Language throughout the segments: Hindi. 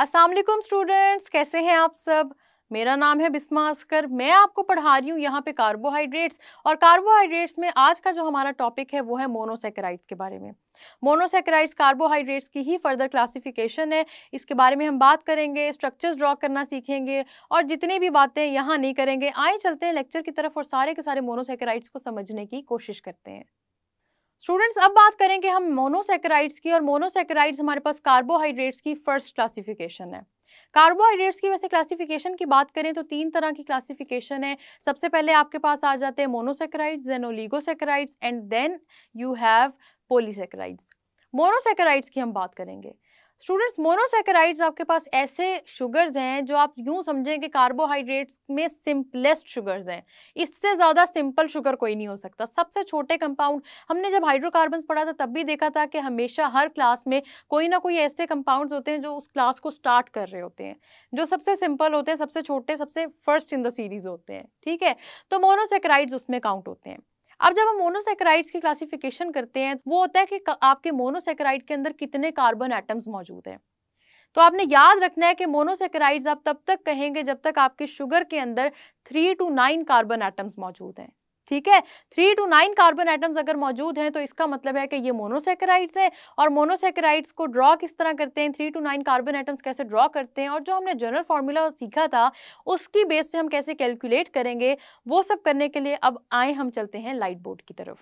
अस्सलाम वालेकुम स्टूडेंट्स, कैसे हैं आप सब। मेरा नाम है बिस्मा अस्कर। मैं आपको पढ़ा रही हूँ यहाँ पे कार्बोहाइड्रेट्स। और कार्बोहाइड्रेट्स में आज का जो हमारा टॉपिक है वो है मोनोसैकेराइड्स के बारे में। मोनोसैकेराइड्स कार्बोहाइड्रेट्स की ही फर्दर क्लासिफिकेशन है। इसके बारे में हम बात करेंगे, स्ट्रक्चर्स ड्रॉ करना सीखेंगे और जितनी भी बातें यहाँ नहीं करेंगे। आए चलते हैं लेक्चर की तरफ और सारे के सारे मोनोसैकेराइड्स को समझने की कोशिश करते हैं। स्टूडेंट्स, अब बात करेंगे हम मोनोसैकेराइड्स की। और मोनोसैकेराइड्स हमारे पास कार्बोहाइड्रेट्स की फर्स्ट क्लासिफिकेशन है। कार्बोहाइड्रेट्स की वैसे क्लासिफिकेशन की बात करें तो 3 तरह की क्लासिफिकेशन है। सबसे पहले आपके पास आ जाते हैं monosaccharides, then oligosaccharides and then you have polysaccharides. Monosaccharides की हम बात करेंगे। स्टूडेंट्स, मोनोसैकेराइड्स आपके पास ऐसे शुगर्स हैं जो आप यूं समझें कि कार्बोहाइड्रेट्स में सिंपलेस्ट शुगर्स हैं। इससे ज़्यादा सिंपल शुगर कोई नहीं हो सकता। सबसे छोटे कंपाउंड, हमने जब हाइड्रोकार्बन्स पढ़ा था तब भी देखा था कि हमेशा हर क्लास में कोई ना कोई ऐसे कंपाउंड्स होते हैं जो उस क्लास को स्टार्ट कर रहे होते हैं, जो सबसे सिंपल होते हैं, सबसे छोटे, सबसे फर्स्ट इन द सीरीज होते हैं। ठीक है, तो मोनोसैकेराइड्स उसमें काउंट होते हैं। अब जब हम मोनोसैकेराइड्स की क्लासिफिकेशन करते हैं वो होता है कि आपके मोनोसैकेराइड के अंदर कितने कार्बन एटम्स मौजूद हैं। तो आपने याद रखना है कि मोनोसैकेराइड्स आप तब तक कहेंगे जब तक आपके शुगर के अंदर 3 to 9 कार्बन एटम्स मौजूद हैं। ठीक है, 3 to 9 कार्बन एटम्स अगर मौजूद हैं तो इसका मतलब है कि ये मोनोसैकेराइड्स हैं। और मोनोसैकेराइड्स को ड्रॉ किस तरह करते हैं, 3 to 9 कार्बन एटम्स कैसे ड्रॉ करते हैं और जो हमने जनरल फार्मूला सीखा था उसकी बेस पे हम कैसे कैलकुलेट करेंगे, वो सब करने के लिए अब आए हम चलते हैं लाइट बोर्ड की तरफ।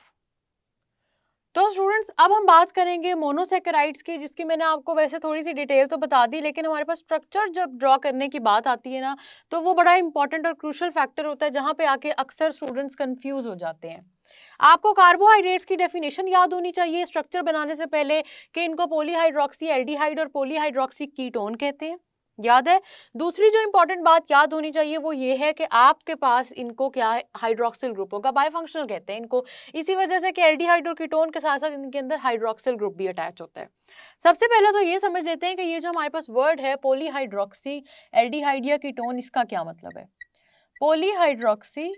तो स्टूडेंट्स, अब हम बात करेंगे मोनोसैकेराइड्स की, जिसकी मैंने आपको वैसे थोड़ी सी डिटेल तो बता दी, लेकिन हमारे पास स्ट्रक्चर जब ड्रॉ करने की बात आती है ना, तो वो बड़ा इंपॉर्टेंट और क्रूशल फैक्टर होता है जहाँ पे आके अक्सर स्टूडेंट्स कंफ्यूज हो जाते हैं। आपको कार्बोहाइड्रेट्स की डेफिनेशन याद होनी चाहिए स्ट्रक्चर बनाने से पहले कि इनको पॉलीहाइड्रोक्सी एल्डिहाइड और पॉलीहाइड्रोक्सी कीटोन कहते हैं, याद है। दूसरी जो इंपॉर्टेंट बात याद होनी चाहिए वो ये है कि आपके पास इनको क्या है, हाइड्रोक्सिल ग्रुप होगा, बायफंक्शनल कहते हैं इनको, इसी वजह से कि एल्डिहाइड और कीटोन के साथ साथ इनके अंदर हाइड्रोक्सिल ग्रुप भी अटैच होता है। सबसे पहले तो ये समझ लेते हैं कि ये जो हमारे पास वर्ड है पॉलीहाइड्रोक्सी एल्डिहाइड या कीटोन, इसका क्या मतलब है। पॉलीहाइड्रोक्सी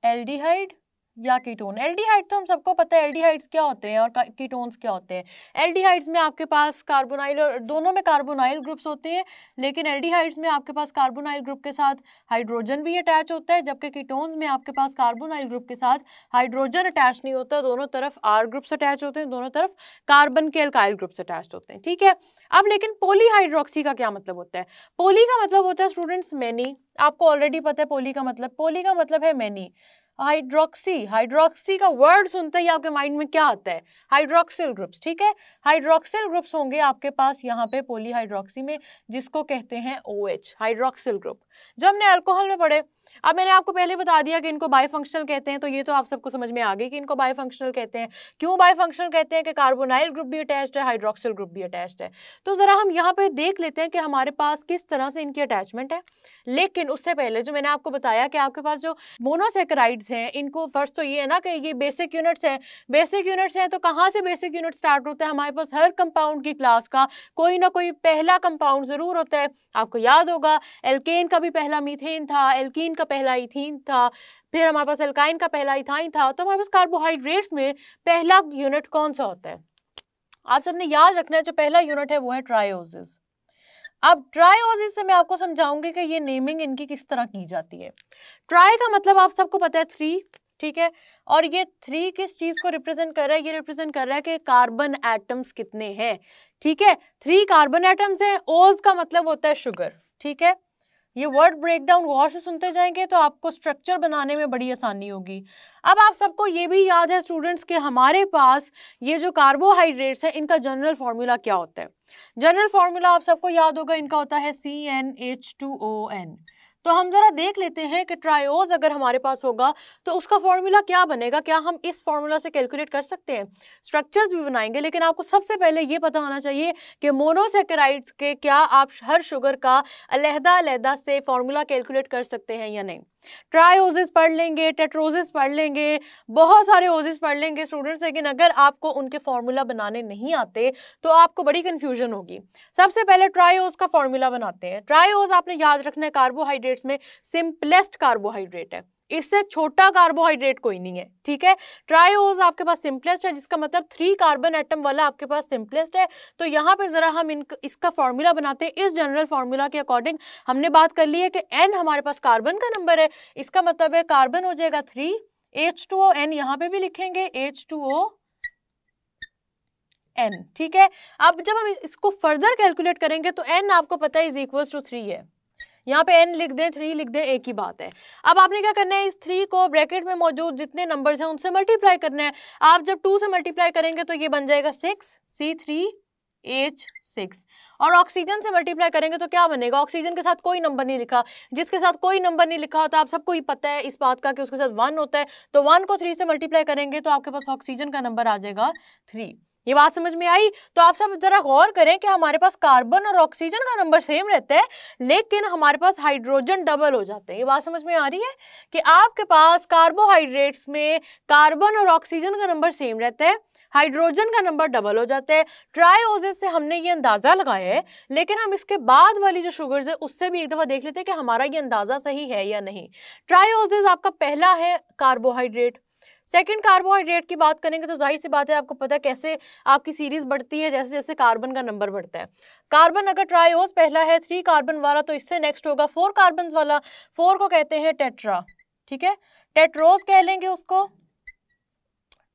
एल्डिहाइड या कीटोन। एल्डिहाइड तो हम सबको पता है एल्डिहाइड्स क्या होते हैं और कीटोन्स क्या होते हैं। एल्डिहाइड्स में आपके पास कार्बोनाइल, और दोनों में कार्बोनाइल ग्रुप्स होते हैं, लेकिन एल्डिहाइड्स में आपके पास कार्बोनाइल ग्रुप के साथ हाइड्रोजन भी अटैच होता है, जबकि कीटोन्स में आपके पास कार्बोनाइल ग्रुप के साथ हाइड्रोजन अटैच नहीं होता, दोनों तरफ आर ग्रुप्स अटैच होते हैं, दोनों तरफ कार्बन के अल्काइल ग्रुप्स अटैच होते हैं। ठीक है, अब लेकिन पॉलीहाइड्रोक्सी का क्या मतलब होता है। पोली का मतलब होता है स्टूडेंट्स मैनी, आपको ऑलरेडी पता है पोली का मतलब है मैनी। हाइड्रोक्सी, हाइड्रोक्सी का वर्ड सुनते ही आपके माइंड में क्या आता है, हाइड्रोक्सिल ग्रुप्स। ठीक है, हाइड्रोक्सिल ग्रुप्स होंगे आपके पास यहाँ पे पॉलीहाइड्रोक्सी में, जिसको कहते हैं OH, हाइड्रोक्सिल ग्रुप। जब हमने अल्कोहल में पढ़े, अब मैंने आपको पहले बता दिया कि इनको बायफंक्शनल कहते हैं, तो ये तो आप सबको समझ में आ गई कि इनको बायफंक्शनल कहते हैं। क्यों बायफंक्शनल कहते हैं कि कार्बोनाइल ग्रुप भी अटैच्ड है, हाइड्रोक्सिल ग्रुप भी अटैच्ड है। तो जरा हम यहाँ पे देख लेते हैं कि हमारे पास किस तरह से इनकी अटैचमेंट है। लेकिन उससे पहले जो मैंने आपको बताया कि आपके पास जो मोनोसैकेराइड्स हैं, इनको फर्स्ट तो ये है ना कि ये बेसिक यूनिट्स हैं। बेसिक यूनिट्स हैं तो कहाँ से बेसिक यूनिट स्टार्ट होता है, हमारे पास हर कंपाउंड की क्लास का कोई ना कोई पहला कंपाउंड जरूर होता है। आपको याद होगा एल्केन का भी पहला मीथेन था, एल्कीन का पहला इथीन था, फिर हमारे पास एल्काइन का पहला इथाइन था। तो हमारे पास कार्बोहाइड्रेट्स में पहला यूनिट कौन सा होता है, आप सबने याद रखना है। जो पहला यूनिट है वो है ट्रायोसिस। अब ट्रायोसिस से मैं आपको समझाऊंगी कि ये नेमिंग इनकी किस तरह की जाती है। ट्राई का मतलब आप सबको पता है 3, ठीक है, और ये 3 किस चीज को रिप्रेजेंट कर रहा है, ये रिप्रेजेंट कर रहा है कि कार्बन एटम्स कितने हैं। ठीक है, 3 कार्बन एटम्स हैं। ओज का मतलब होता है शुगर। ठीक है, ये वर्ड ब्रेकडाउन गौर से सुनते जाएंगे तो आपको स्ट्रक्चर बनाने में बड़ी आसानी होगी। अब आप सबको ये भी याद है स्टूडेंट्स कि हमारे पास ये जो कार्बोहाइड्रेट्स है इनका जनरल फार्मूला क्या होता है। जनरल फार्मूला आप सबको याद होगा, इनका होता है CnH2ON। तो हम जरा देख लेते हैं कि ट्रायोज अगर हमारे पास होगा तो उसका फॉर्मूला क्या बनेगा। क्या हम इस फॉर्मूला से कैलकुलेट कर सकते हैं, स्ट्रक्चर्स भी बनाएंगे, लेकिन आपको सबसे पहले ये पता होना चाहिए कि मोनोसैकेराइड्स के क्या आप हर शुगर का अलग-अलग से फॉर्मूला कैलकुलेट कर सकते हैं या नहीं। ट्रायोसिस पढ़ लेंगे, टेट्रोसिस पढ़ लेंगे, बहुत सारे ओसिस पढ़ लेंगे स्टूडेंट्स, लेकिन अगर आपको उनके फॉर्मूला बनाने नहीं आते तो आपको बड़ी कंफ्यूजन होगी। सबसे पहले ट्रायोस का फॉर्मूला बनाते हैं। ट्रायोस आपने याद रखना है कार्बोहाइड्रेट्स में सिंपलेस्ट कार्बोहाइड्रेट है। इससे छोटा कार्बोहाइड्रेट कोई नहीं है, ठीक है। ट्राइओज आपके पास सिंपलेस्ट है, जिसका मतलब 3 कार्बन एटम वाला आपके पास सिंपलेस्ट है। तो यहाँ पे जरा हम इसका फॉर्मूला बनाते हैं। इस जनरल फॉर्मूला के अकॉर्डिंग हमने बात कर ली है कि n हमारे पास कार्बन का नंबर है, इसका मतलब है कार्बन हो जाएगा 3, H2O n यहाँ पे भी लिखेंगे H2O n, ठीक है। अब जब हम इसको फर्दर कैलकुलेट करेंगे तो n आपको पता है इज इक्वल्स टू 3 है, यहाँ पे n लिख दें 3 लिख दें, एक ही बात है। अब आपने क्या करना है, इस 3 को ब्रैकेट में मौजूद जितने नंबर्स हैं उनसे मल्टीप्लाई करना है। आप जब 2 से मल्टीप्लाई करेंगे तो ये बन जाएगा 6 C3H6, और ऑक्सीजन से मल्टीप्लाई करेंगे तो क्या बनेगा, ऑक्सीजन के साथ कोई नंबर नहीं लिखा, जिसके साथ कोई नंबर नहीं लिखा होता आप सबको ही पता है इस बात का कि उसके साथ 1 होता है, तो 1 को 3 से मल्टीप्लाई करेंगे तो आपके पास ऑक्सीजन का नंबर आ जाएगा 3। ये बात समझ में आई? तो आप सब जरा गौर करें कि हमारे पास कार्बन और ऑक्सीजन का नंबर सेम रहता है, लेकिन हमारे पास हाइड्रोजन डबल हो जाते हैं। ये बात समझ में आ रही है कि आपके पास कार्बोहाइड्रेट्स में कार्बन और ऑक्सीजन का नंबर सेम रहता है, हाइड्रोजन का नंबर डबल हो जाता है। ट्राइओसिस से हमने ये अंदाजा लगाया है, लेकिन हम इसके बाद वाली जो शुगर्स है उससे भी एक दफा देख लेते हैं कि हमारा ये अंदाजा सही है या नहीं। ट्राइओसिस आपका पहला है कार्बोहाइड्रेट। सेकंड कार्बोहाइड्रेट की बात करेंगे तो जाहिर सी बात है आपको पता है कैसे आपकी सीरीज बढ़ती है, जैसे जैसे कार्बन का नंबर बढ़ता है। कार्बन अगर ट्राइओस पहला है 3 कार्बन वाला, तो इससे नेक्स्ट होगा 4 कार्बन वाला, 4 को कहते हैं टेट्रा, ठीक है, टेट्रोस कह लेंगे उसको।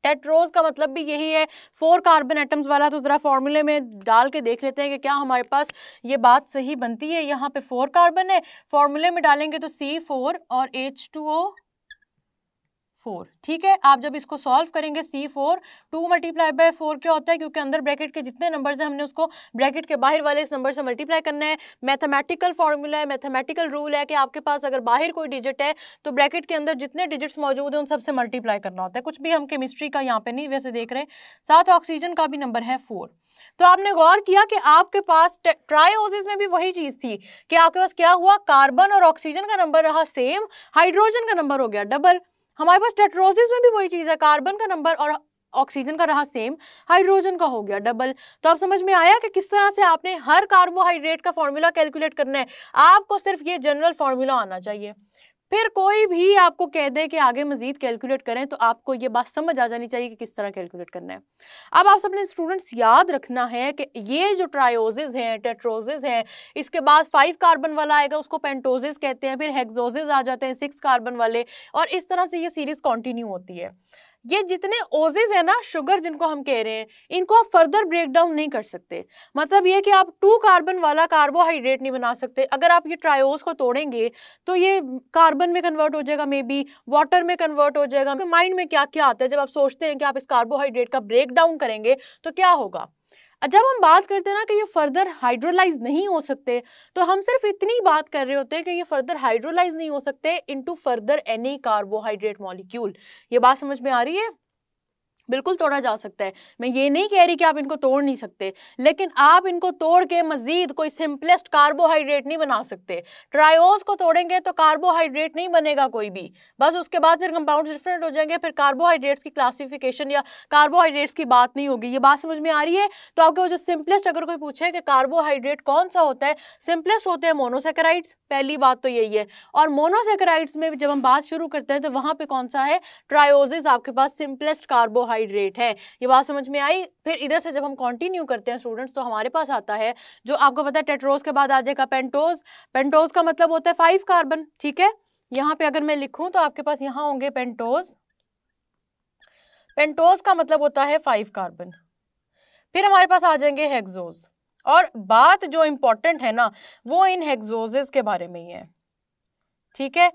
टेट्रोस का मतलब भी यही है 4 कार्बन एटम्स वाला। तो जरा फॉर्मूले में डाल के देख लेते हैं कि क्या हमारे पास ये बात सही बनती है। यहाँ पे 4 कार्बन है, फॉर्मूले में डालेंगे तो C4 और H2O 4, ठीक है। आप जब इसको सॉल्व करेंगे C4 2 मल्टीप्लाई बाय 4 क्या होता है, क्योंकि अंदर ब्रैकेट के जितने नंबर्स हैं हमने उसको ब्रैकेट के बाहर वाले इस नंबर से मल्टीप्लाई करना है। मैथमेटिकल फॉर्मूला है, मैथमेटिकल रूल है कि आपके पास अगर बाहर कोई डिजिट है तो ब्रैकेट के अंदर जितने डिजिट्स मौजूद हैं उन सबसे मल्टीप्लाई करना होता है। कुछ भी हम केमिस्ट्री का यहाँ पे नहीं वैसे देख रहे हैं। साथ ऑक्सीजन का भी नंबर है 4। तो आपने गौर किया कि आपके पास ट्राइओसिस में भी वही चीज थी कि आपके पास क्या हुआ, कार्बन और ऑक्सीजन का नंबर रहा सेम, हाइड्रोजन का नंबर हो गया डबल। हमारे पास टेट्रोसिस में भी वही चीज है, कार्बन का नंबर और ऑक्सीजन का रहा सेम, हाइड्रोजन का हो गया डबल। तो अब समझ में आया कि किस तरह से आपने हर कार्बोहाइड्रेट का फॉर्मूला कैलकुलेट करना है। आपको सिर्फ ये जनरल फॉर्मूला आना चाहिए, फिर कोई भी आपको कह दे कि आगे मजीद कैलकुलेट करें तो आपको ये बात समझ आ जानी चाहिए कि किस तरह कैलकुलेट करना है। अब आप सबने स्टूडेंट्स याद रखना है कि ये जो ट्राइओसिस हैं, टेट्रोसिस हैं, इसके बाद 5 कार्बन वाला आएगा उसको पेंटोसिस कहते हैं, फिर हेक्सोसिस आ जाते हैं 6 कार्बन वाले, और इस तरह से ये सीरीज कंटिन्यू होती है। ये जितने ओजेस है ना, शुगर जिनको हम कह रहे हैं, इनको आप फर्दर ब्रेक डाउन नहीं कर सकते। मतलब ये कि आप 2 कार्बन वाला कार्बोहाइड्रेट नहीं बना सकते। अगर आप ये ट्राइओस को तोड़ेंगे तो ये कार्बन में कन्वर्ट हो जाएगा, मे बी वाटर में कन्वर्ट हो जाएगा। माइंड में क्या क्या आता है जब आप सोचते हैं कि आप इस कार्बोहाइड्रेट का ब्रेक डाउन करेंगे तो क्या होगा। जब हम बात करते हैं ना कि ये फर्दर हाइड्रोलाइज नहीं हो सकते, तो हम सिर्फ इतनी बात कर रहे होते हैं कि ये फर्दर हाइड्रोलाइज नहीं हो सकते into further any carbohydrate molecule. ये बात समझ में आ रही है? बिल्कुल तोड़ा जा सकता है। मैं ये नहीं कह रही कि आप इनको तोड़ नहीं सकते, लेकिन आप इनको तोड़ के मजीद कोई सिंपलेस्ट कार्बोहाइड्रेट नहीं बना सकते। ट्राइओस को तोड़ेंगे तो कार्बोहाइड्रेट नहीं बनेगा कोई भी, बस उसके बाद फिर कंपाउंड्स डिफरेंट हो जाएंगे, फिर कार्बोहाइड्रेट्स की क्लासिफिकेशन या कार्बोहाइड्रेट्स की बात नहीं होगी। ये बात समझ में आ रही है? तो आपको जो सिंपलेस्ट अगर कोई पूछे कि कार्बोहाइड्रेट कौन सा होता है, सिंपलेस्ट होते हैं मोनोसेकेराइड्स, पहली बात तो यही है। और मोनोसेकेराइड्स में जब हम बात शुरू करते हैं तो वहां पे कौन सा है, ट्राइओसिस आपके पास सिंपलेस्ट कार्बोहाइड्रेट है। ये बात समझ में आई? फिर इधर से जब हम कंटिन्यू करते हैं स्टूडेंट्स तो हमारे पास आता है जो आपको पता है टेट्रोस के बाद आ जाएगा पेंटोज। पेंटोज का मतलब होता है 5 कार्बन, ठीक है। यहाँ पे अगर मैं लिखूं तो आपके पास यहाँ होंगे पेंटोज। पेंटोज का मतलब होता है 5 कार्बन। फिर हमारे पास आ जाएंगे हेक्सोज, और बात जो इंपॉर्टेंट है ना वो इन हेक्सोजेस के बारे में ही है, ठीक है।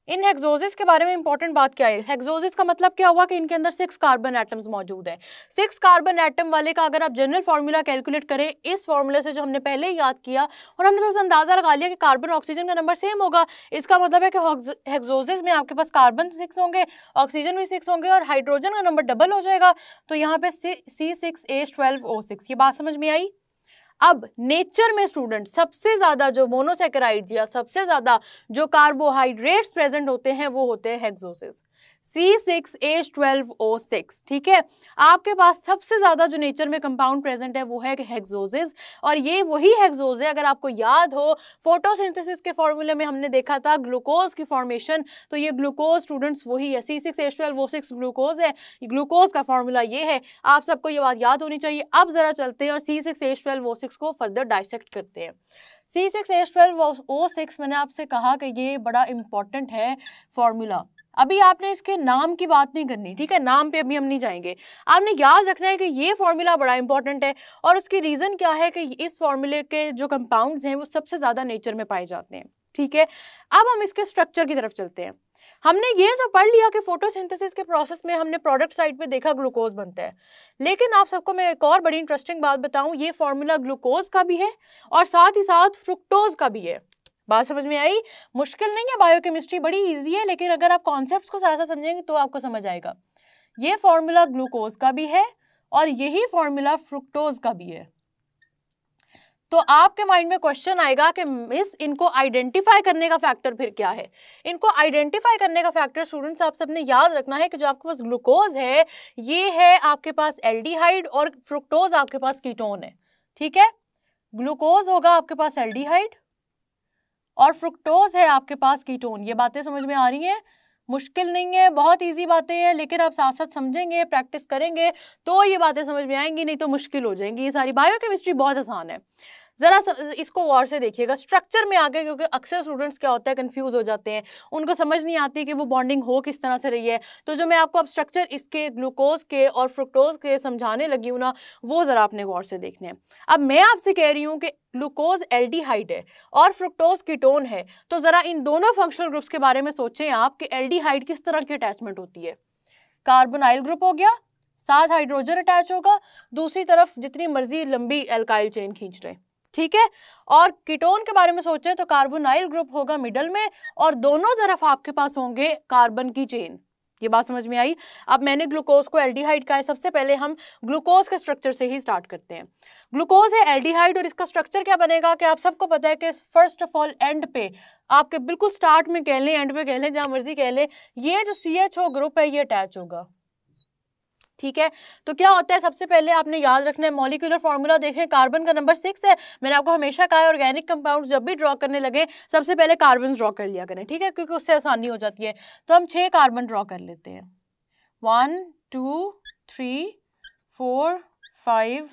इन हेक्सोसिस के बारे में इंपॉर्टेंट बात क्या है, हेक्सोसिस का मतलब क्या हुआ कि इनके अंदर 6 कार्बन एटम्स मौजूद हैं। 6 कार्बन एटम वाले का अगर आप जनरल फार्मूला कैलकुलेट करें इस फार्मूले से जो हमने पहले ही याद किया, और हमने थोड़ा सा अंदाजा लगा लिया कि कार्बन ऑक्सीजन का नंबर सेम होगा, इसका मतलब है कि हेक्सोसिस में आपके पास कार्बन 6 होंगे, ऑक्सीजन भी 6 होंगे, और हाइड्रोजन का नंबर डबल हो जाएगा। तो यहाँ पे C6H12O6। ये बात समझ में आई? अब नेचर में स्टूडेंट सबसे ज्यादा जो मोनोसेकेराइड्स या सबसे ज्यादा जो कार्बोहाइड्रेट्स प्रेजेंट होते हैं वो होते हैं हेक्सोसिस। C6H12O6, ठीक है। आपके पास सबसे ज्यादा जो नेचर में कंपाउंड प्रेजेंट है वो है हेक्सोजेस, और ये वही हेक्सोज है, अगर आपको याद हो फोटोसिंथेसिस के फॉर्मूले में हमने देखा था ग्लूकोज की फॉर्मेशन, तो ये ग्लूकोज स्टूडेंट्स वही है, C6H12O6 ग्लूकोज है, ग्लूकोज का फॉर्मूला ये है, आप सबको ये बात याद होनी चाहिए। अब जरा चलते हैं और C6H12O6 को फर्दर डाइसेक्ट करते हैं। C6H12O6 मैंने आपसे कहा कि ये बड़ा इंपॉर्टेंट है फॉर्मूला। अभी आपने इसके नाम की बात नहीं करनी, ठीक है, नाम पे अभी हम नहीं जाएंगे। आपने याद रखना है कि ये फॉर्मूला बड़ा इंपॉर्टेंट है, और उसकी रीजन क्या है कि इस फॉर्मूले के जो कंपाउंड्स हैं वो सबसे ज्यादा नेचर में पाए जाते हैं, ठीक है। अब हम इसके स्ट्रक्चर की तरफ चलते हैं। हमने ये जो पढ़ लिया कि फोटोसिंथेसिस के प्रोसेस में हमने प्रोडक्ट साइड पे देखा ग्लूकोज बनता है, लेकिन आप सबको मैं एक और बड़ी इंटरेस्टिंग बात बताऊं, ये फॉर्मूला ग्लूकोज का भी है और साथ ही साथ फ्रुक्टोज का भी है। बात समझ में आई? मुश्किल नहीं है, बायोकेमिस्ट्री बड़ी इजी है, लेकिन अगर आप कॉन्सेप्ट्स को साथ साथ समझेंगे तो आपको समझ आएगा। ये फॉर्मूला ग्लूकोज का भी है और यही फॉर्मूला फ्रुक्टोज का भी है। तो आपके माइंड में क्वेश्चन आएगा कि मिस इनको आइडेंटिफाई करने का फैक्टर फिर क्या है? इनको आइडेंटिफाई करने का फैक्टर स्टूडेंट्स आप सबने याद रखना है कि जो आपके पास ग्लूकोज है ये है आपके पास एल्डिहाइड और फ्रुक्टोज आपके पास कीटोन है, ठीक है। ग्लूकोज होगा आपके पास एल्डिहाइड और फ्रुक्टोज है आपके पास कीटोन। ये बातें समझ में आ रही हैं? मुश्किल नहीं है, बहुत इजी बातें हैं, लेकिन आप साथ साथ समझेंगे, प्रैक्टिस करेंगे तो ये बातें समझ में आएंगी, नहीं तो मुश्किल हो जाएंगी। ये सारी बायोकेमिस्ट्री बहुत आसान है, जरा इसको गौर से देखिएगा। स्ट्रक्चर में आगे, क्योंकि अक्सर स्टूडेंट्स क्या होता है कंफ्यूज हो जाते हैं, उनको समझ नहीं आती कि वो बॉन्डिंग हो किस तरह से रही है। तो जो मैं आपको अब स्ट्रक्चर इसके ग्लूकोज के और फ्रुक्टोज के समझाने लगी हूँ ना, वो जरा आपने गौर से देखने हैं। अब मैं आपसे कह रही हूँ कि ग्लूकोज एल्डिहाइड है और फ्रुक्टोज कीटोन है, तो जरा इन दोनों फंक्शनल ग्रुप्स के बारे में सोचें आप कि एल्डिहाइड किस तरह की अटैचमेंट होती है। कार्बोनाइल ग्रुप हो गया, साथ हाइड्रोजन अटैच होगा, दूसरी तरफ जितनी मर्जी लंबी एल्काइल चेन खींच रहे, ठीक है। और कीटोन के बारे में सोचें तो कार्बोनाइल ग्रुप होगा मिडल में और दोनों तरफ आपके पास होंगे कार्बन की चेन। ये बात समझ में आई? अब मैंने ग्लूकोज को एल्डिहाइड का है, सबसे पहले हम ग्लूकोज के स्ट्रक्चर से ही स्टार्ट करते हैं। ग्लूकोज है एल्डिहाइड और इसका स्ट्रक्चर क्या बनेगा कि आप सबको पता है कि फर्स्ट ऑफ ऑल एंड पे, आपके बिल्कुल स्टार्ट में कह लें, एंड पे कह लें, जहां मर्जी कह लें, ये जो CHO ग्रुप है ये अटैच होगा, ठीक है। तो क्या होता है, सबसे पहले आपने याद रखना है मॉलिक्यूलर फॉर्मूला देखें, कार्बन का नंबर 6 है। मैंने आपको हमेशा कहा है ऑर्गेनिक कंपाउंड जब भी ड्रॉ करने लगे सबसे पहले कार्बन ड्रॉ कर लिया करें, ठीक है, क्योंकि उससे आसानी हो जाती है। तो हम 6 कार्बन ड्रॉ कर लेते हैं, 1 2 3 4 5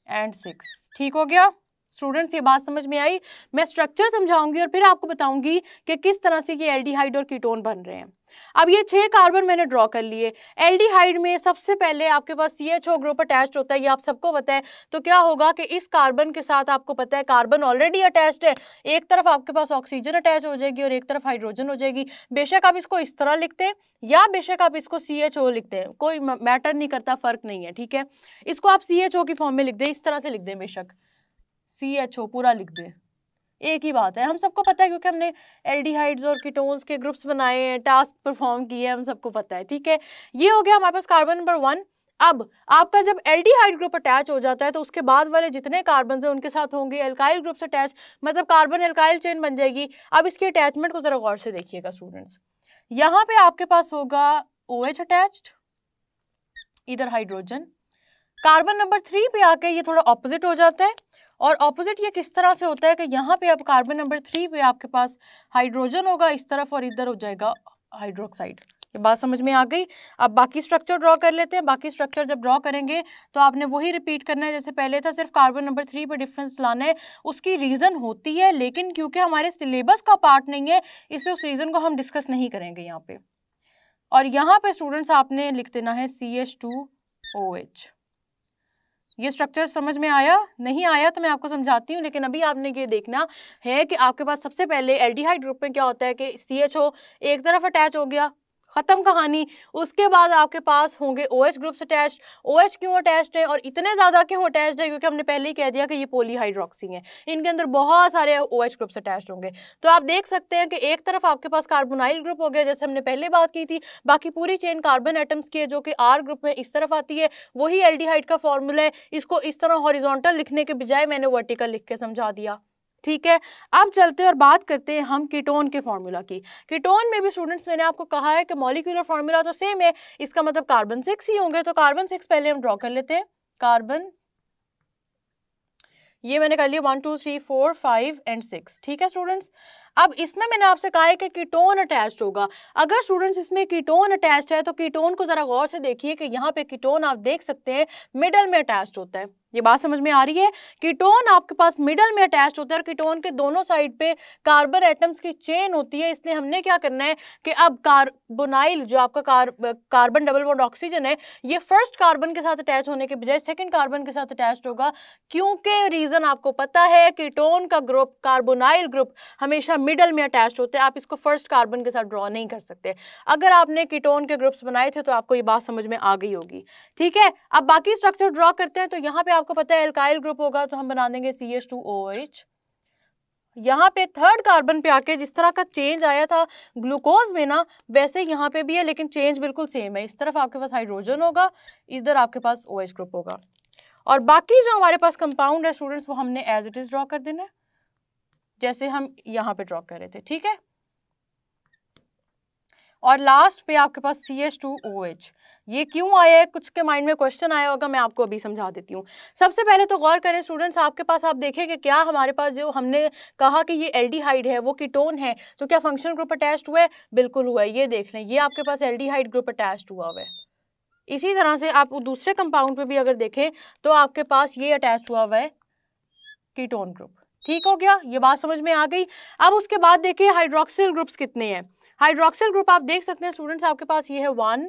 एंड 6, ठीक हो गया स्टूडेंट्स? ये बात समझ में आई? मैं स्ट्रक्चर समझाऊंगी और फिर आपको बताऊंगी कि किस तरह से ये एल्डिहाइड और कीटोन बन रहे हैं। अब ये 6 कार्बन मैंने ड्रॉ कर लिए। एल्डिहाइड में सबसे पहले आपके पास CHO ग्रुप अटैच्ड होता है, ये आप सबको पता है। तो क्या होगा कि इस कार्बन के साथ आपको पता है कार्बन ऑलरेडी अटैच्ड है, एक तरफ आपके पास ऑक्सीजन अटैच हो जाएगी और एक तरफ हाइड्रोजन हो जाएगी। बेशक आप इसको इस तरह लिखते हैं या बेशक आप इसको CHO लिखते हैं, कोई मैटर नहीं करता, फर्क नहीं है, ठीक है। इसको आप CHO की फॉर्म में लिख दें, इस तरह से लिख दें, बेशक CHO पूरा लिख दें, एक ही बात है। हम सबको पता है क्योंकि हमने एल्डिहाइड्स और कीटोन्स के ग्रुप्स बनाए हैं, टास्क परफॉर्म किए हैं, हम सबको पता है, ठीक है। ये हो गया हमारे पास कार्बन नंबर 1। अब आपका जब एल्डिहाइड ग्रुप अटैच हो जाता है तो उसके बाद वाले जितने कार्बन हैं उनके साथ होंगे एल्काइल ग्रुप से अटैच, मतलब कार्बन एल्काइल चेन बन जाएगी। अब इसके अटैचमेंट को जरा गौर से देखिएगा स्टूडेंट्स, यहाँ पे आपके पास होगा OH अटैच्ड, इधर हाइड्रोजन। कार्बन नंबर 3 पे आके ये थोड़ा ऑपोजिट हो जाता है, और ऑपोजिट ये किस तरह से होता है कि यहाँ पे अब कार्बन नंबर 3 पे आपके पास हाइड्रोजन होगा इस तरफ और इधर हो जाएगा हाइड्रोक्साइड। ये बात समझ में आ गई? अब बाकी स्ट्रक्चर ड्रॉ कर लेते हैं। बाकी स्ट्रक्चर जब ड्रॉ करेंगे तो आपने वही रिपीट करना है जैसे पहले था, सिर्फ कार्बन नंबर 3 पे डिफरेंस लाना है। उसकी रीज़न होती है, लेकिन क्योंकि हमारे सिलेबस का पार्ट नहीं है इसलिए उस रीज़न को हम डिस्कस नहीं करेंगे यहाँ पे। और यहाँ पे स्टूडेंट्स आपने लिख देना है CH2OH। ये स्ट्रक्चर समझ में आया? नहीं आया तो मैं आपको समझाती हूँ, लेकिन अभी आपने ये देखना है कि आपके पास सबसे पहले एल्डिहाइड ग्रुप में क्या होता है कि CHO एक तरफ अटैच हो गया, खत्म कहानी। उसके बाद आपके पास होंगे OH ग्रुप्स अटैच्ड। OH क्यों अटैच्ड है और इतने ज़्यादा क्यों अटैच्ड है? क्योंकि हमने पहले ही कह दिया कि ये पॉलीहाइड्रोक्सी है, इनके अंदर बहुत सारे OH ग्रुप्स अटैच्ड होंगे। तो आप देख सकते हैं कि एक तरफ आपके पास कार्बोनाइल ग्रुप हो गया जैसे हमने पहले बात की थी, बाकी पूरी चेन कार्बन एटम्स की है जो कि R ग्रुप में इस तरफ आती है। वही एल्डिहाइड का फॉर्मूला है, इसको इस तरह हॉरिजॉन्टल लिखने के बजाय मैंने वर्टिकल लिख के समझा दिया। ठीक है, अब चलते हैं और बात करते हैं हम कीटोन के फॉर्मूला की। कीटोन में भी स्टूडेंट्स मैंने आपको कहा है कि मॉलिक्यूलर फॉर्मूला तो सेम है, इसका मतलब कार्बन 6 ही होंगे, तो कार्बन 6 पहले हम ड्रॉ कर लेते हैं। कार्बन, ये मैंने कर लिया 1 2 3 4 5 एंड 6, ठीक है स्टूडेंट्स। अब इसमें मैंने आपसे कहा है कि कीटोन अटैच्ड होगा। अगर स्टूडेंट्स इसमें कीटोन अटैच्ड है तो कीटोन को जरा गौर से देखिए कि यहाँ पे कीटोन आप देख सकते हैं मिडल में अटैच्ड होता है। ये बात समझ में आ रही है? कीटोन आपके पास मिडल में अटैच्ड होता है और कीटोन के दोनों साइड पे कार्बन एटम्स की चेन होती है। इसलिए हमने क्या करना है कि अब कार्बोनाइल जो आपका कार्बन डबल बॉन्ड ऑक्सीजन है, ये फर्स्ट कार्बन के साथ अटैच होने के बजाय सेकंड कार्बन के साथ अटैच्ड होगा, क्योंकि रीजन आपको पता है, कीटोन का ग्रुप, कार्बोनाइल ग्रुप हमेशा मिडल में अटैच्ड होते हैं। आप इसको फर्स्ट कार्बन के साथ ड्रॉ नहीं कर सकते। अगर आपने कीटोन के ग्रुप्स बनाए थे तो आपको ये बात समझ में आ गई होगी, ठीक है। अब बाकी स्ट्रक्चर ड्रॉ करते हैं। तो यहाँ पे आपको पता है एल्काइल ग्रुप होगा, तो हम बना देंगे CH2OH। यहाँ पे थर्ड कार्बन पे आके जिस तरह का चेंज आया था ग्लूकोज में ना, वैसे यहाँ पे भी है, लेकिन चेंज बिल्कुल सेम है। इस तरफ आपके पास हाइड्रोजन होगा, इधर आपके पास OH ग्रुप होगा, और बाकी जो हमारे पास कंपाउंड है स्टूडेंट्स वो हमने एज इट इज ड्रॉ कर देना है, जैसे हम यहाँ पे ड्रॉ कर रहे थे, ठीक है। और लास्ट पे आपके पास CH2OH। ये क्यों आया है, कुछ के माइंड में क्वेश्चन आया होगा, मैं आपको अभी समझा देती हूँ। सबसे पहले तो गौर करें स्टूडेंट्स, आपके पास आप देखें कि क्या हमारे पास जो हमने कहा कि ये एल्डिहाइड है वो कीटोन है, तो क्या फंक्शनल ग्रुप अटैच्ड हुआ है? बिल्कुल हुआ है। ये देख लें, ये आपके पास एल्डिहाइड ग्रुप अटैच्ड हुआ है। इसी तरह से आप दूसरे कंपाउंड पे भी अगर देखें तो आपके पास ये अटैच हुआ है कीटोन ग्रुप। ठीक हो गया, ये बात समझ में आ गई। अब उसके बाद देखिए हाइड्रोक्सिल ग्रुप्स कितने हैं। हाइड्रोक्सिल ग्रुप आप देख सकते हैं स्टूडेंट्स, आपके पास ये है 1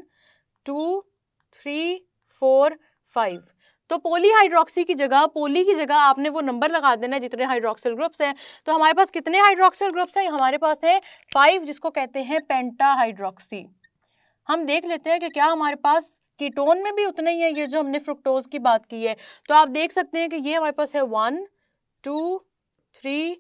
2 3 4 5। तो पॉलीहाइड्रोक्सी की जगह, पोली की जगह आपने वो नंबर लगा देना है जितने हाइड्रोक्सिल ग्रुप्स हैं। तो हमारे पास कितने हाइड्रोक्सिल ग्रुप्स हैं? हमारे पास है 5, जिसको कहते हैं पेंटाहाइड्रोक्सी। हम देख लेते हैं कि क्या हमारे पास कीटोन में भी उतने ही है, ये जो हमने फ्रुक्टोज की बात की है। तो आप देख सकते हैं कि ये हमारे पास है 1 2 3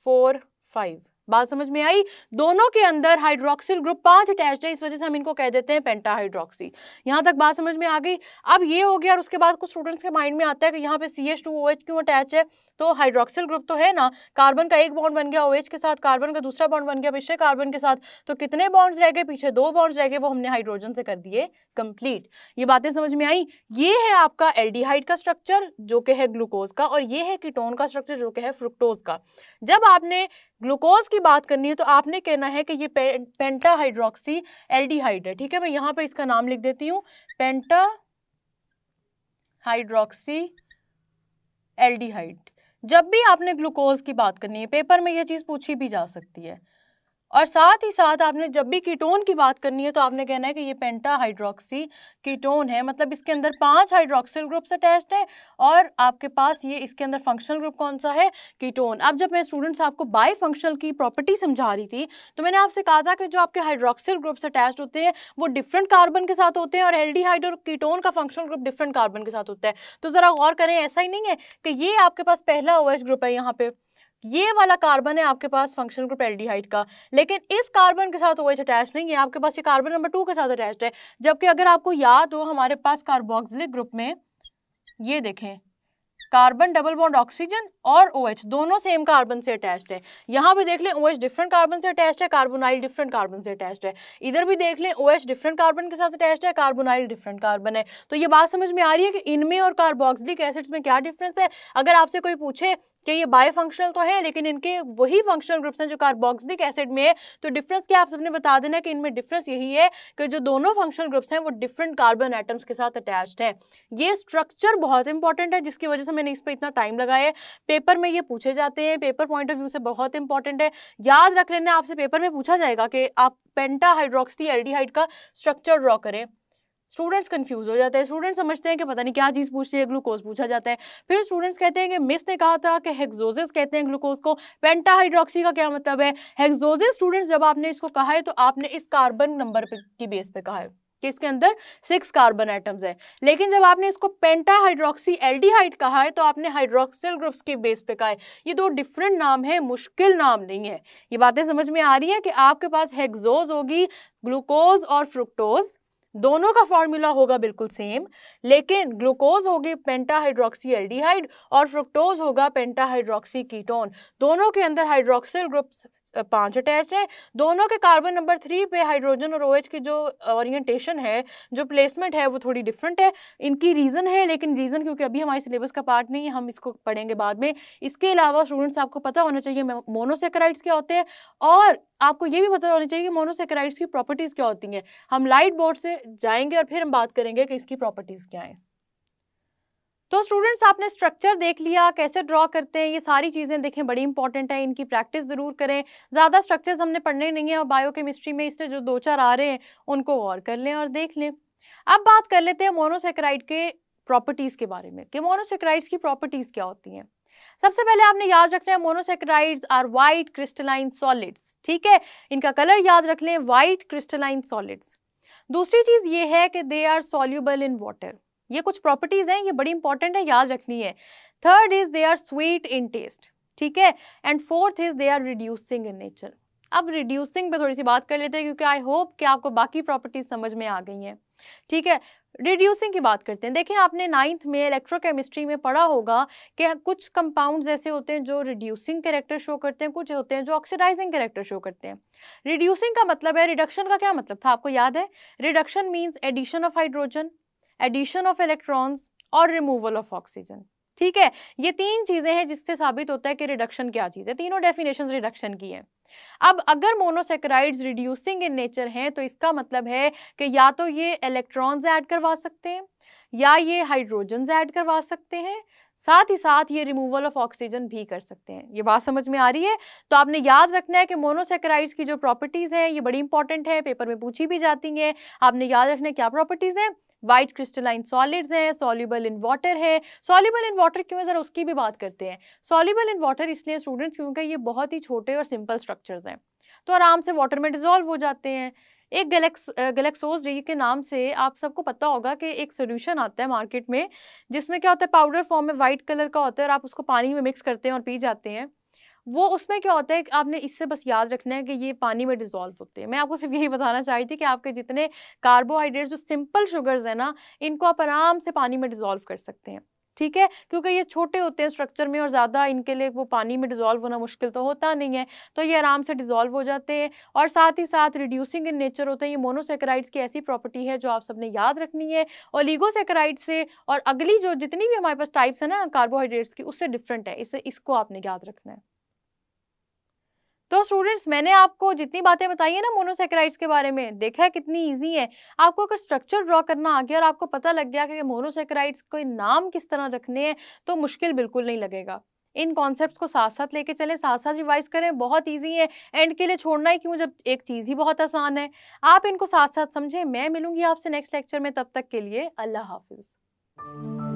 4 5। बात समझ में आई? दोनों के अंदर हाइड्रोक्सिल ग्रुप 5 अटैच्ड है, इस वजह से हम इनको कह देते हैं पेंटाहाइड्रोक्सी। यहाँ तक बात समझ में आ गई। अब ये हो गया, और उसके बाद कुछ स्टूडेंट्स के माइंड में आता है कि यहाँ पे CH2OH क्यों अटैच है? तो हाइड्रोक्सिल ग्रुप तो है ना, कार्बन का एक बॉन्ड बन गया OH के साथ, कार्बन का दूसरा बॉन्ड बन गया पिछले कार्बन के साथ, तो कितने बॉन्ड्स रह गए? पीछे 2 बॉन्ड्स रह गए, वो हमने हाइड्रोजन से कर दिए कंप्लीट। ये बातें समझ में आई? ये है आपका एल्डिहाइड का स्ट्रक्चर जो कि है ग्लूकोज का, और ये है कीटोन का स्ट्रक्चर जो कि है फ्रुक्टोज का। जब आपने ग्लूकोज की बात करनी है तो आपने कहना है कि ये पेंटाहाइड्रोक्सी एल्डिहाइड है, ठीक है। मैं यहाँ पे इसका नाम लिख देती हूँ, पेंटाहाइड्रोक्सी एल्डिहाइड। जब भी आपने ग्लूकोज की बात करनी है, पेपर में ये चीज़ पूछी भी जा सकती है। और साथ ही साथ आपने जब भी कीटोन की बात करनी है तो आपने कहना है कि ये पेंटाहाइड्रोक्सी कीटोन है, मतलब इसके अंदर 5 हाइड्रोक्सिल ग्रुप्स अटैच्ड है, और आपके पास ये इसके अंदर फंक्शनल ग्रुप कौन सा है? कीटोन। अब जब मैं स्टूडेंट्स आपको बाई फंक्शनल की प्रॉपर्टी समझा रही थी तो मैंने आपसे कहा था कि जो आपके हाइड्रोक्सिल ग्रुप्स अटैच्ड होते हैं वो डिफरेंट कार्बन के साथ होते हैं, और एल्डिहाइड और कीटोन का फंक्शनल ग्रुप डिफरेंट कार्बन के साथ होता है। तो जरा गौर करें, ऐसा ही नहीं है कि ये आपके पास पहला OH ग्रुप है, यहाँ पे ये वाला कार्बन है आपके पास फंक्शनल ग्रुप एल्डिहाइड का, लेकिन इस कार्बन के साथ OH अटैच नहीं है, आपके पास ये कार्बन नंबर 2 के साथ अटैच्ड है। जबकि अगर आपको याद हो, हमारे पास कार्बोक्सिलिक ग्रुप में ये देखें, कार्बन डबल बॉन्ड ऑक्सीजन और OH दोनों सेम कार्बन से अटैच्ड है। यहाँ पे देख लें OH डिफरेंट कार्बन से अटैच्ड है, कार्बोनाइल डिफरेंट कार्बन से अटैच्ड है। इधर भी देख लें OH डिफरेंट कार्बन के साथ अटैच्ड है, कार्बोनाइल डिफरेंट कार्बन है। तो ये बात समझ में आ रही है कि इनमें और कार्बोक्सिलिक एसिड्स में क्या डिफरेंस है। अगर आपसे कोई पूछे कि ये बाय फंक्शनल तो है लेकिन इनके वही फंक्शनल ग्रुप्स हैं जो कार्बोक्सिलिक एसिड में है, तो डिफरेंस क्या आप सबने बता देना कि इनमें डिफरेंस यही है कि जो दोनों फंक्शनल ग्रुप्स हैं वो डिफरेंट कार्बन एटम्स के साथ अटैच्ड हैं। ये स्ट्रक्चर बहुत इंपॉर्टेंट है, जिसकी वजह से मैंने इस पर इतना टाइम लगाया है। पेपर में ये पूछे जाते हैं, पेपर पॉइंट ऑफ व्यू से बहुत इंपॉर्टेंट है। याद रख लेना, आपसे पेपर में पूछा जाएगा कि आप पेंटाहाइड्रोक्सी एल्डिहाइड का स्ट्रक्चर ड्रॉ करें। स्टूडेंट्स कंफ्यूज हो जाते हैं, स्टूडेंट्स समझते हैं कि पता नहीं क्या चीज़ पूछती है, ग्लूकोज पूछा जाता है। फिर स्टूडेंट्स कहते हैं कि मिस ने कहा था कि हेक्सोसिस कहते हैं ग्लूकोज को, पेंटाहाइड्रोक्सी का क्या मतलब है? हेक्सोसिस स्टूडेंट्स जब आपने इसको कहा है तो आपने इस कार्बन नंबर की बेस पे कहा है कि इसके अंदर 6 कार्बन एटम्स है, लेकिन जब आपने इसको पेंटाहाइड्रोक्सी एल्डिहाइड कहा है तो आपने हाइड्रोक्सिल ग्रुप्स के बेस पे कहा है। ये 2 डिफरेंट नाम है, मुश्किल नाम नहीं है। ये बातें समझ में आ रही है कि आपके पास हेक्सोज होगी, ग्लूकोज और फ्रुक्टोज, दोनों का फॉर्मूला होगा बिल्कुल सेम, लेकिन ग्लूकोज होगी पेंटा हाइड्रोक्सी एल्डिहाइड और फ्रुक्टोज होगा पेंटा हाइड्रोक्सी कीटोन। दोनों के अंदर हाइड्रोक्सिल ग्रुप्स 5 अटैच है। दोनों के कार्बन नंबर 3 पे हाइड्रोजन और OH की जो ओरिएंटेशन है, जो प्लेसमेंट है, वो थोड़ी डिफरेंट है। इनकी रीज़न है, लेकिन रीज़न क्योंकि अभी हमारे सिलेबस का पार्ट नहीं है, हम इसको पढ़ेंगे बाद में। इसके अलावा स्टूडेंट्स आपको पता होना चाहिए मोनोसेकेराइड्स क्या होते हैं, और आपको ये भी पता होना चाहिए कि मोनोसेकेराइड्स की प्रॉपर्टीज़ क्या होती हैं। हम लाइट बोर्ड से जाएंगे और फिर हम बात करेंगे कि इसकी प्रॉपर्टीज़ क्या हैं। तो स्टूडेंट्स, आपने स्ट्रक्चर देख लिया, कैसे ड्रॉ करते हैं, ये सारी चीज़ें देखें, बड़ी इंपॉर्टेंट है, इनकी प्रैक्टिस ज़रूर करें। ज़्यादा स्ट्रक्चर्स हमने पढ़ने नहीं है, और बायोकेमिस्ट्री में इससे जो 2-4 आ रहे हैं उनको गौर कर लें और देख लें। अब बात कर लेते हैं मोनोसेकेराइड के प्रॉपर्टीज़ के बारे में कि मोनोसेकेराइड्स की प्रॉपर्टीज़ क्या होती हैं। सबसे पहले आपने याद रखना है monosaccharides are white crystalline solids. ठीक है, इनका कलर याद रख लें, वाइट क्रिस्टलाइन सॉलिड्स। दूसरी चीज़ ये है कि they are soluble in water. ये कुछ प्रॉपर्टीज हैं, ये बड़ी इंपॉर्टेंट है, याद रखनी है। Third is they are sweet in taste. ठीक है, and fourth is they are reducing in nature. अब रिड्यूसिंग पे थोड़ी सी बात कर लेते हैं, क्योंकि आई होप कि आपको बाकी प्रॉपर्टीज समझ में आ गई हैं। ठीक है, रिड्यूसिंग की बात करते हैं। देखिए, आपने 9th में इलेक्ट्रोकेमिस्ट्री में पढ़ा होगा कि कुछ कंपाउंड्स ऐसे होते हैं जो रिड्यूसिंग कैरेक्टर शो करते हैं, कुछ होते हैं जो ऑक्सीडाइजिंग कैरेक्टर शो करते हैं। रिड्यूसिंग का मतलब है, रिडक्शन का क्या मतलब था आपको याद है? Reduction means addition of hydrogen, addition of electrons और रिमूवल ऑफ ऑक्सीजन। ठीक है, ये 3 चीजें हैं जिससे साबित होता है कि रिडक्शन क्या चीज़ है। तीनों डेफिनेशंस रिडक्शन की हैं। अब अगर मोनोसेकेराइड्स रिड्यूसिंग इन नेचर हैं, तो इसका मतलब है कि या तो ये इलेक्ट्रॉन्स ऐड करवा सकते हैं, या ये हाइड्रोजन ऐड करवा सकते हैं, साथ ही साथ ये रिमूवल ऑफ ऑक्सीजन भी कर सकते हैं। ये बात समझ में आ रही है? तो आपने याद रखना है कि मोनोसेकेराइड्स की जो प्रॉपर्टीज हैं ये बड़ी इंपॉर्टेंट है, पेपर में पूछी भी जाती हैं। आपने याद रखना है क्या प्रॉपर्टीज हैं। वाइट क्रिस्टलाइन सॉलिड्स है, सॉल्युबल इन वाटर है। सॉल्युबल इन वाटर क्यों है, जरा उसकी भी बात करते हैं। सॉल्युबल इन वाटर इसलिए स्टूडेंट्स क्योंकि ये बहुत ही छोटे और सिंपल स्ट्रक्चर्स हैं, तो आराम से वाटर में डिजोल्व हो जाते हैं। एक गैलेक्सोज रे के नाम से आप सबको पता होगा कि एक सोल्यूशन आता है मार्केट में, जिसमें क्या होता है, पाउडर फॉर्म में वाइट कलर का होता है, और आप उसको पानी में मिक्स करते हैं और पी जाते हैं। वो उसमें क्या होता है कि आपने इससे बस याद रखना है कि ये पानी में डिसॉल्व होते हैं। मैं आपको सिर्फ यही बताना चाह रही थी कि आपके जितने कार्बोहाइड्रेट्स जो सिंपल शुगर्स हैं ना, इनको आप आराम से पानी में डिसॉल्व कर सकते हैं। ठीक है, क्योंकि ये छोटे होते हैं स्ट्रक्चर में और ज़्यादा इनके लिए वो पानी में डिसॉल्व होना मुश्किल तो होता नहीं है, तो ये आराम से डिसॉल्व हो जाते हैं। और साथ ही साथ रिड्यूसिंग इन नेचर होते हैं। ये मोनोसेकेराइड्स की ऐसी प्रॉपर्टी है जो आप सबने याद रखनी है, ओलिगोसेकेराइड से और अगली जो जितनी भी हमारे पास टाइप्स है ना कार्बोहाइड्रेट्स की, उससे डिफरेंट है। इसको आपने याद रखना है। तो स्टूडेंट्स, मैंने आपको जितनी बातें बताई है ना मोनोसेकेराइड्स के बारे में, देखा है कितनी इजी है। आपको अगर स्ट्रक्चर ड्रॉ करना आ गया और आपको पता लग गया कि मोनोसेकेराइड्स के नाम किस तरह रखने हैं, तो मुश्किल बिल्कुल नहीं लगेगा। इन कॉन्सेप्ट्स को साथ साथ लेके चलें, साथ साथ रिवाइज करें, बहुत इजी है। एंड के लिए छोड़ना ही क्यों जब एक चीज़ ही बहुत आसान है। आप इनको साथ साथ समझें। मैं मिलूंगी आपसे नेक्स्ट लेक्चर में, तब तक के लिए अल्लाह हाफिज़।